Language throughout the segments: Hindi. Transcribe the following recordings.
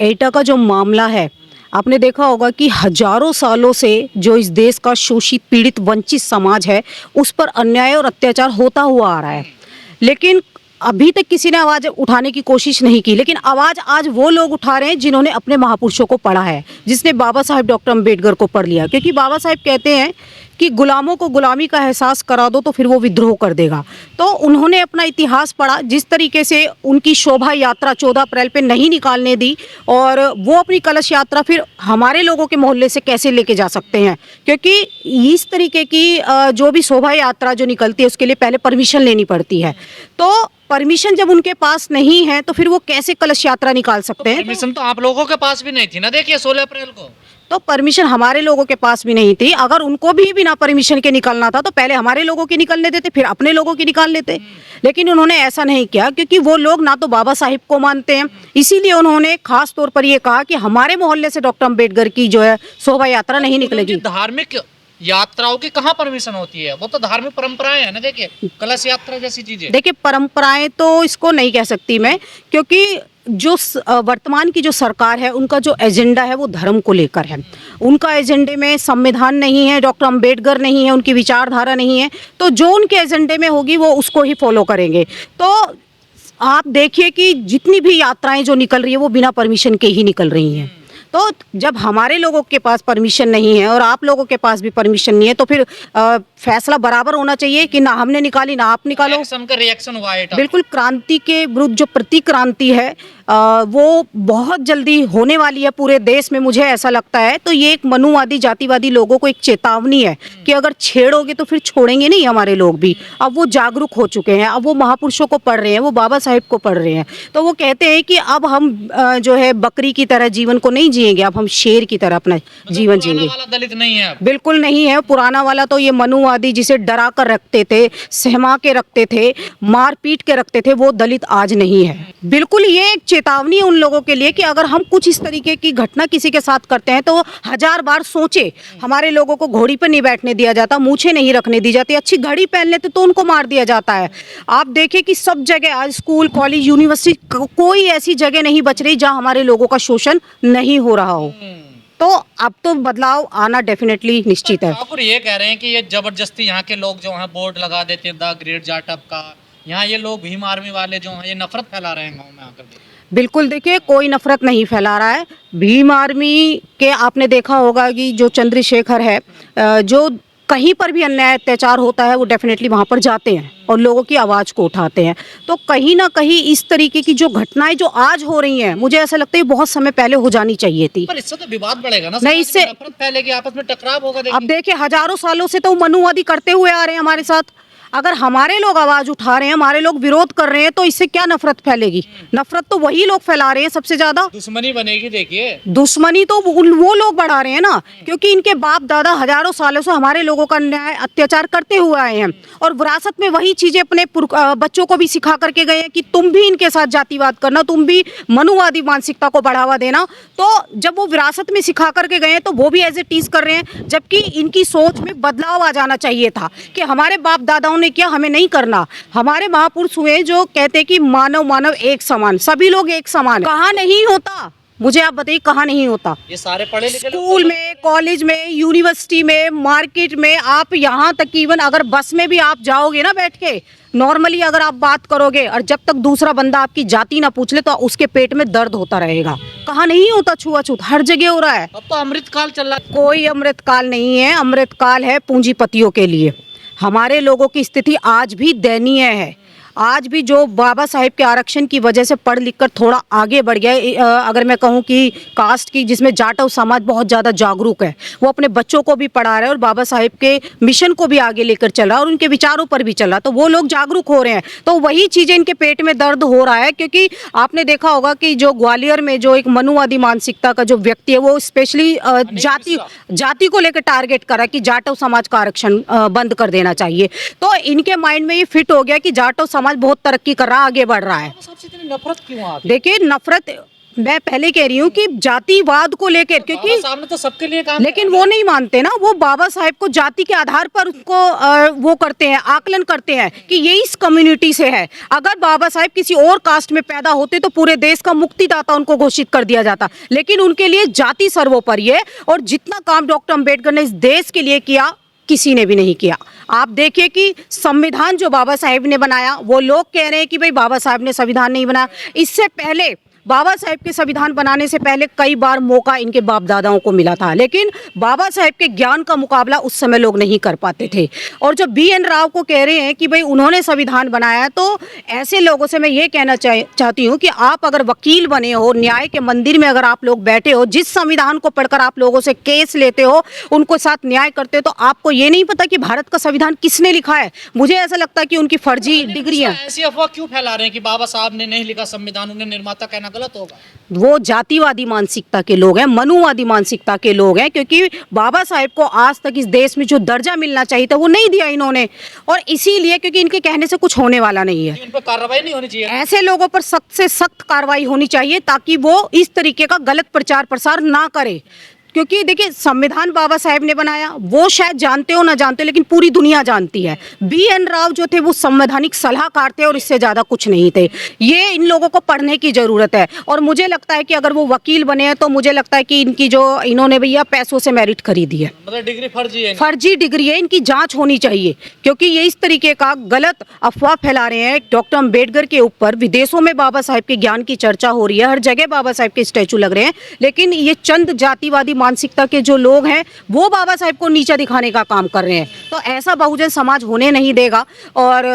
एटा का जो मामला है, आपने देखा होगा कि हजारों सालों से जो इस देश का शोषित पीड़ित वंचित समाज है उस पर अन्याय और अत्याचार होता हुआ आ रहा है, लेकिन अभी तक किसी ने आवाज उठाने की कोशिश नहीं की। लेकिन आवाज आज वो लोग उठा रहे हैं जिन्होंने अपने महापुरुषों को पढ़ा है, जिसने बाबा साहेब डॉक्टर अम्बेडकर को पढ़ लिया। क्योंकि बाबा साहेब कहते हैं कि गुलामों को गुलामी का एहसास करा दो तो फिर वो विद्रोह कर देगा। तो उन्होंने अपना इतिहास पढ़ा, जिस तरीके से उनकी शोभा यात्रा 14 अप्रैल पे नहीं निकालने दी और वो अपनी कलश यात्रा फिर हमारे लोगों के मोहल्ले से कैसे लेके जा सकते हैं, क्योंकि इस तरीके की जो भी शोभा यात्रा जो निकलती है उसके लिए पहले परमिशन लेनी पड़ती है। तो परमिशन जब उनके पास नहीं है तो फिर वो कैसे कलश यात्रा निकाल सकते हैं? परमिशन तो आप लोगों के पास भी नहीं थी ना, देखिए 16 अप्रैल को। तो परमिशन हमारे लोगों के पास भी नहीं थी। अगर उनको भी बिना परमिशन के निकलना था तो पहले हमारे लोगों की निकलने देते, फिर अपने लोगों की निकाल लेते। लेकिन उन्होंने ऐसा नहीं किया, क्योंकि वो लोग ना तो बाबा साहिब को मानते हैं, इसीलिए उन्होंने खास तौर पर ये कहा कि हमारे मोहल्ले से डॉक्टर अम्बेडकर की जो है शोभा यात्रा नहीं निकलेगी। धार्मिक यात्राओं की कहाँ परमिशन होती है? वो तो धार्मिक परंपराएं है ना, देखिए कलश यात्रा जैसी चीजें। देखिए परंपराएं तो इसको नहीं कह सकती मैं, क्योंकि जो वर्तमान की जो सरकार है उनका जो एजेंडा है वो धर्म को लेकर है। उनका एजेंडे में संविधान नहीं है, डॉक्टर अम्बेडकर नहीं है, उनकी विचारधारा नहीं है। तो जो उनके एजेंडे में होगी वो उसको ही फॉलो करेंगे। तो आप देखिए कि जितनी भी यात्राएं जो निकल रही है वो बिना परमिशन के ही निकल रही हैं। तो जब हमारे लोगों के पास परमिशन नहीं है और आप लोगों के पास भी परमिशन नहीं है तो फिर फैसला बराबर होना चाहिए कि ना हमने निकाली ना आप निकालो। एक्शन का रिएक्शन हुआ है। बिल्कुल, क्रांति के विरुद्ध जो प्रतिक्रांति है वो बहुत जल्दी होने वाली है पूरे देश में, मुझे ऐसा लगता है। तो ये एक मनुवादी जातिवादी लोगों को एक चेतावनी है कि अगर छेड़ोगे तो फिर छोड़ेंगे नहीं हमारे लोग भी। अब वो जागरूक हो चुके हैं, अब वो महापुरुषों को पढ़ रहे हैं, वो बाबा साहेब को पढ़ रहे हैं। तो वो कहते हैं कि अब हम जो है बकरी की तरह जीवन को नहीं जिएंगे, अब हम शेर की तरह अपना जीवन जिएंगे। वाला दलित नहीं है, बिल्कुल नहीं है। पुराना वाला तो ये मनुवादी जिसे डरा कर रखते थे, सहमा के रखते थे, मार पीट के रखते थे, वो दलित आज नहीं है। बिल्कुल ये एक चेतावनी है उन लोगों के लिए कि अगर हम कुछ इस तरीके की घटना किसी के साथ करते हैं तो 1000 बार सोचे। हमारे लोगों को घोड़ी पर नहीं बैठने दिया जाता, मूछें नहीं रखने दी जाती, अच्छी घड़ी पहन लेते तो उनको मार दिया जाता है। आप देखिए कि सब जगह आज स्कूल कॉलेज यूनिवर्सिटी कोई ऐसी जगह नहीं बच रही जहां हमारे लोगों का शोषण नहीं हो रहा हो। तो अब तो बदलाव आना डेफिनेटली निश्चित है। ठाकुर ये कह रहे हैं कि ये जबरदस्ती यहाँ के लोग जो हैं बोर्ड लगा देते हैं द ग्रेट जाटव का, यहाँ ये लोग भीम आर्मी वाले जो हैं ये नफरत फैला रहे हैं गाँव में आकर। बिल्कुल, देखिए कोई नफरत नहीं फैला रहा है। भीम आर्मी के आपने देखा होगा कि जो चंद्रशेखर है, जो कहीं पर भी अन्याय अत्याचार होता है वो डेफिनेटली वहाँ पर जाते हैं और लोगों की आवाज़ को उठाते हैं। तो कहीं ना कहीं इस तरीके की जो घटनाएं जो आज हो रही हैं, मुझे ऐसा लगता है बहुत समय पहले हो जानी चाहिए थी। पर इससे तो विवाद बढ़ेगा ना, नहीं, इससे नफरत फैलेगी, आपस में टकराव होगा। अब देखिए हजारों सालों से तो मनुवादी करते हुए आ रहे हैं हमारे साथ। अगर हमारे लोग आवाज उठा रहे हैं, हमारे लोग विरोध कर रहे हैं, तो इससे क्या नफरत फैलेगी? नफरत तो वही लोग फैला रहे हैं सबसे ज्यादा। दुश्मनी बनेगी। देखिए दुश्मनी तो वो लोग बढ़ा रहे हैं ना, क्योंकि इनके बाप दादा हजारों सालों से हमारे लोगों का न्याय अत्याचार करते हुए आए हैं और विरासत में वही चीजें अपने बच्चों को भी सिखा करके गए हैं कि तुम भी इनके साथ जातिवाद करना, तुम भी मनुवादी मानसिकता को बढ़ावा देना। तो जब वो विरासत में सिखा करके गए हैं तो वो भी एज इट इज कर रहे हैं, जबकि इनकी सोच में बदलाव आ जाना चाहिए था कि हमारे बाप दादाओं ने किया, हमें नहीं करना। हमारे महापुरुष हुए जो कहते कि मानव मानव एक समान, सभी लोग एक समान। कहाँ नहीं होता? मुझे आप बताइए कहाँ नहीं होता? ये सारे पढ़े लिखे स्कूल में, कॉलेज में, यूनिवर्सिटी में, मार्केट में, आप यहाँ तक इवन अगर बस में भी आप जाओगे ना बैठ के, नॉर्मली अगर आप बात करोगे और जब तक दूसरा बंदा आपकी जाति ना पूछ ले तो उसके पेट में दर्द होता रहेगा। कहाँ नहीं होता? छुआछूत हर जगह हो रहा है। अब तो अमृतकाल चल रहा है। कोई अमृतकाल नहीं है। अमृतकाल है पूंजीपतियों के लिए। हमारे लोगों की स्थिति आज भी दयनीय है। आज भी जो बाबा साहेब के आरक्षण की वजह से पढ़ लिख कर थोड़ा आगे बढ़ गया, अगर मैं कहूँ कि कास्ट की, जिसमें जाटव समाज बहुत ज़्यादा जागरूक है, वो अपने बच्चों को भी पढ़ा रहा है और बाबा साहेब के मिशन को भी आगे लेकर चल रहा है और उनके विचारों पर भी चल रहा है। तो वो लोग जागरूक हो रहे हैं, तो वही चीज़ें इनके पेट में दर्द हो रहा है। क्योंकि आपने देखा होगा कि जो ग्वालियर में जो एक मनुवादी मानसिकता का जो व्यक्ति है वो स्पेशली जाति को लेकर टारगेट करा कि जाटव समाज का आरक्षण बंद कर देना चाहिए। तो इनके माइंड में ये फिट हो गया कि जाटव समाज बहुत तरक्की कर रहा है, आगे बढ़ रहा है। सबसे इतनी नफरत क्यों आती है? देखिए मैं पहले कह रही हूँ कि जातिवाद को लेकर, क्योंकि सामने तो सबके लिए काम लेकिन वो नहीं मानते ना, वो बाबा साहेब को जाति के आधार पर उसको वो करते हैं, आकलन करते हैं कि ये इस कम्युनिटी से है। अगर बाबा साहेब किसी और कास्ट में पैदा होते तो पूरे देश का मुक्तिदाता उनको घोषित कर दिया जाता, लेकिन उनके लिए जाति सर्वोपरि है। और जितना काम डॉक्टर अंबेडकर ने इस देश के लिए किया, किसी ने भी नहीं किया। आप देखिए कि संविधान जो बाबा साहेब ने बनाया, वो लोग कह रहे हैं कि भाई बाबा साहेब ने संविधान नहीं बनाया। इससे पहले बाबा साहेब के संविधान बनाने से पहले कई बार मौका इनके बाप दादाओं को मिला था, लेकिन बाबा साहेब के ज्ञान का मुकाबला उस समय लोग नहीं कर पाते थे। और जो BN राव को कह रहे हैं कि भाई उन्होंने संविधान बनाया, तो ऐसे लोगों से मैं ये कहना चाहती हूँ कि आप अगर वकील बने हो, न्याय के मंदिर में अगर आप लोग बैठे हो, जिस संविधान को पढ़कर आप लोगों से केस लेते हो, उनको साथ न्याय करते हो, तो आपको ये नहीं पता कि भारत का संविधान किसने लिखा है। मुझे ऐसा लगता है कि उनकी फर्जी डिग्रियां। ऐसी अफवाह क्यों फैला रहे हैं कि बाबा साहब ने नहीं लिखा संविधान, उन्हें निर्माता कहना गलत होगा? वो जातिवादी मानसिकता के लोग हैं, मनुवादी मानसिकता के लोग हैं, क्योंकि बाबा साहेब को आज तक इस देश में जो दर्जा मिलना चाहिए था वो नहीं दिया इन्होंने, और इसीलिए क्योंकि इनके कहने से कुछ होने वाला नहीं है। इन पर कार्रवाई नहीं होनी चाहिए? ऐसे लोगों पर सख्त से सख्त कार्रवाई होनी चाहिए ताकि वो इस तरीके का गलत प्रचार प्रसार ना करे। क्योंकि देखिए, संविधान बाबा साहेब ने बनाया, वो शायद जानते हो ना जानते हो, लेकिन पूरी दुनिया जानती है। BN राव जो थे वो संवैधानिक सलाहकार थे और इससे ज़्यादा कुछ नहीं थे। ये इन लोगों को पढ़ने की ज़रूरत है। और मुझे लगता है कि अगर वो वकील बने हैं तो मुझे लगता है कि इनकी जो इन्होंने भैया पैसों से मेरिट खरीदी है, मतलब डिग्री फर्जी है, फर्जी डिग्री है, इनकी जांच होनी चाहिए। क्योंकि ये इस तरीके का गलत अफवाह फैला रहे हैं डॉक्टर अंबेडकर के ऊपर। विदेशों में बाबा साहेब के ज्ञान की चर्चा हो रही है, हर जगह बाबा साहेब के स्टैचू लग रहे हैं, लेकिन ये चंद जातिवादी मानसिकता के जो लोग हैं वो बाबा साहेब को नीचा दिखाने का काम कर रहे हैं। तो ऐसा बहुजन समाज होने नहीं देगा। और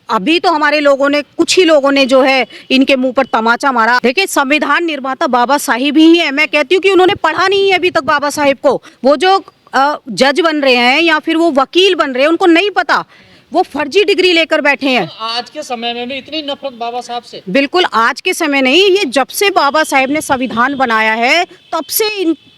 अभी तो हमारे लोगों ने, कुछ ही लोगों ने जो है इनके मुंह पर तमाचा मारा। देखिए, संविधान निर्माता बाबा साहिब ही है। मैं कहती हूँ कि उन्होंने पढ़ा नहीं है अभी तक बाबा साहेब को। वो जो जज बन रहे हैं या फिर वो वकील बन रहे हैं, उनको नहीं पता, वो फर्जी डिग्री लेकर बैठे हैं। आज के समय में भी इतनी नफरत बाबा साहब से? बिल्कुल आज के समय नहीं, ये जब से बाबा साहेब ने संविधान बनाया है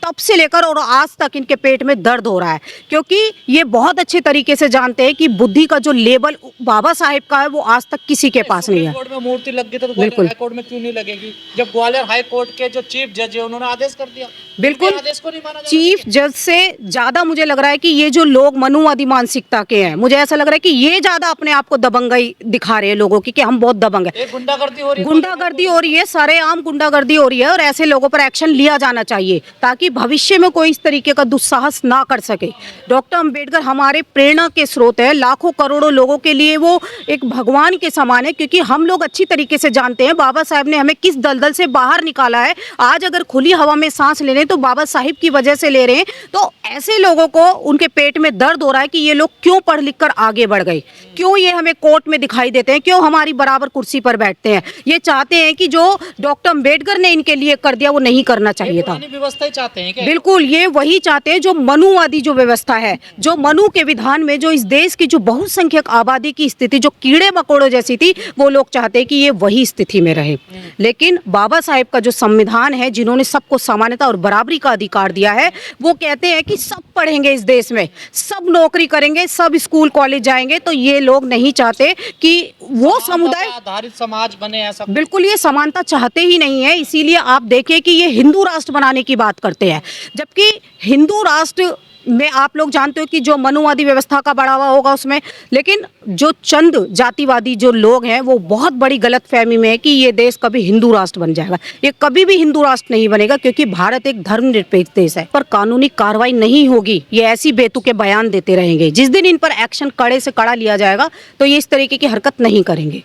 तब से लेकर और आज तक इनके पेट में दर्द हो रहा है। क्योंकि ये बहुत अच्छे तरीके से जानते हैं कि बुद्धि का जो लेबल बाबा साहेब का है वो आज तक किसी के पास नहीं है। कोर्ट में मूर्ति लग गई तो ग्वालियर हाई कोर्ट में क्यों नहीं लगेगी? जब ग्वालियर हाई कोर्ट के जो चीफ जज है उन्होंने आदेश कर दिया, बिल्कुल आदेश को नहीं माना जाएगा। चीफ जज से ज्यादा मुझे लग रहा है कि ये जो लोग मनुवादी मानसिकता के हैं, मुझे ऐसा लग रहा है कि ये ज्यादा अपने आप को दबंगई दिखा रहे हैं लोगों की, कि हम बहुत दबंग है। गुंडागर्दी हो रही है, गुंडागर्दी हो रही है, सरेआम गुंडागर्दी हो रही है, और ऐसे लोगों पर एक्शन लिया जाना चाहिए ताकि भविष्य में कोई इस तरीके का दुस्साहस ना कर सके। डॉक्टर अंबेडकर हमारे प्रेरणा के स्रोत है। लाखों करोड़ों लोगों के लिए वो एक भगवान के समान है, क्योंकि हम लोग अच्छी तरीके से जानते हैं बाबा साहेब ने हमें किस दलदल से बाहर निकाला है। आज अगर खुली हवा में सांस ले रहे हैं तो बाबा साहिब की वजह से ले रहे हैं। तो ऐसे लोगों को उनके पेट में दर्द हो रहा है कि ये लोग क्यों पढ़ लिख कर आगे बढ़ गए, क्यों ये हमें कोर्ट में दिखाई देते हैं, क्यों हमारी बराबर कुर्सी पर बैठते हैं। ये चाहते हैं कि जो डॉक्टर अंबेडकर ने इनके लिए कर दिया वो नहीं करना चाहिए था। व्यवस्था ही चाहते हैं क्या? बिल्कुल, ये वही चाहते हैं जो मनुवादी जो व्यवस्था है, जो मनु के विधान में जो इस देश की जो बहुसंख्यक आबादी की स्थिति जो कीड़े मकोड़ों जैसी थी, वो लोग चाहते हैं कि ये वही स्थिति में रहे। लेकिन बाबा साहेब का जो संविधान है, जिन्होंने सबको समानता और बराबरी का अधिकार दिया है, वो कहते हैं कि सब पढ़ेंगे इस देश में, सब नौकरी करेंगे, सब स्कूल कॉलेज जाएंगे। तो ये लोग नहीं चाहते कि वो समुदाय आधारित समाज बने, ऐसा बिल्कुल ये समानता चाहते ही नहीं है। इसीलिए आप देखिए कि ये हिंदू राष्ट्र बनाने की बात करते हैं, जबकि हिंदू राष्ट्र में आप लोग जानते हो कि जो मनुवादी व्यवस्था का बढ़ावा होगा उसमें, लेकिन जो चंद जातिवादी जो लोग हैं वो बहुत बड़ी गलतफहमी में है कि ये देश कभी हिंदू राष्ट्र बन जाएगा। ये कभी भी हिंदू राष्ट्र नहीं बनेगा, क्योंकि भारत एक धर्मनिरपेक्ष देश है। पर कानूनी कार्रवाई नहीं होगी, ये ऐसी बेतुके बयान देते रहेंगे। जिस दिन इन पर एक्शन कड़े से कड़ा लिया जाएगा तो ये इस तरीके की हरकत नहीं करेंगे।